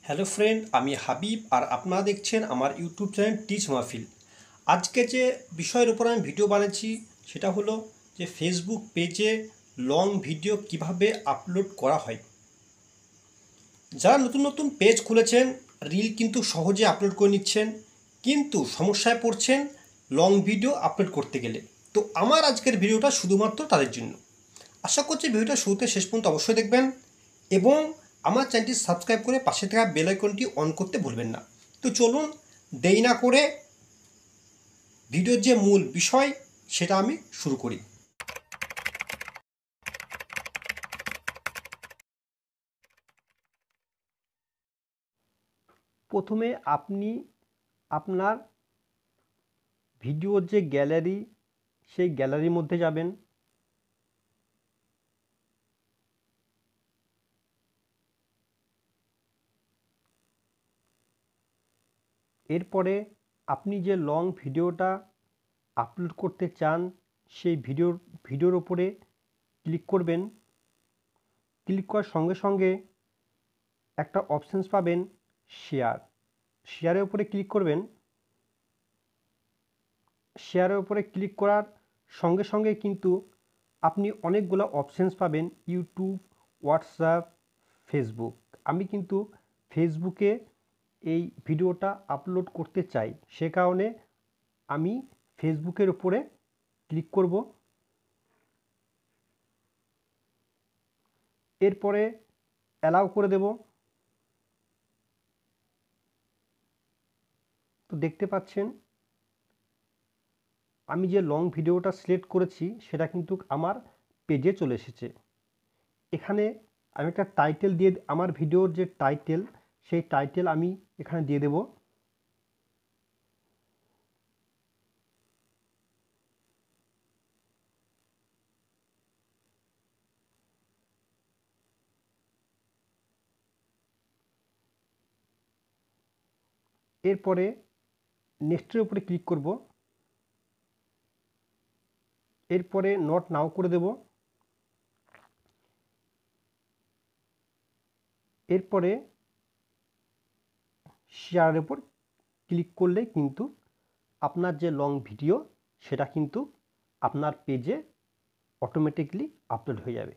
Hello friend, আমি হাবিব আর আপনারা দেখছেন আমার ইউটিউব চ্যানেল টিচ মাহফিল। আজকে যে বিষয়ের উপর আমি ভিডিও বানাচ্ছি সেটা হলো যে ফেসবুক পেজে লং ভিডিও কিভাবে আপলোড করা হয়। যারা নতুন নতুন পেজ খুলেছেন রিল কিন্তু সহজে আপলোড করে নিচ্ছেন, কিন্তু সমস্যায় পড়ছেন লং ভিডিও আপলোড করতে গেলে। তো আমার আজকের ভিডিওটা শুধুমাত্র তাদের জন্য। আশা করছি ভিডিওটা শুরুতে শেষ পর্যন্ত অবশ্যই দেখবেন এবং আমার চ্যানেলটি সাবস্ক্রাইব করে পাশে থাকা বেল আইকনটি অন করতে ভুলবেন না। তো চলুন দেরি না করে ভিডিওর যে মূল বিষয় সেটা আমি শুরু করি। প্রথমে আপনি আপনার ভিডিওর যে গ্যালারি সেই গ্যালারির মধ্যে যাবেন। এরপরে আপনি যে লং ভিডিওটা আপলোড করতে চান সেই ভিডিওর ওপরে ক্লিক করবেন। ক্লিক করার সঙ্গে সঙ্গে একটা অপশানস পাবেন শেয়ারের উপরে ক্লিক করবেন। শেয়ারের উপরে ক্লিক করার সঙ্গে সঙ্গে কিন্তু আপনি অনেকগুলো অপশানস পাবেন, ইউটিউব, হোয়াটসঅ্যাপ, ফেসবুক। আমি কিন্তু ফেসবুকে এই ভিডিওটা আপলোড করতে চাই, সে কারণে আমি ফেসবুকের উপরে ক্লিক করব। এরপরে অ্যালাউ করে দেব। তো দেখতে পাচ্ছেন আমি যে লং ভিডিওটা সিলেক্ট করেছি সেটা কিন্তু আমার পেজে চলে এসেছে। এখানে আমি একটা টাইটেল দিয়ে, আমার ভিডিওর যে টাইটেল সেই টাইটেল আমি এখানে দিয়ে দেব। এরপরে নেক্সটের উপরে ক্লিক করব। এরপরে নট নাও করে দেব। এরপরে শেয়ারের উপর ক্লিক করলে কিন্তু আপনার যে লং ভিডিও সেটা কিন্তু আপনার পেজে অটোমেটিকলি আপলোড হয়ে যাবে।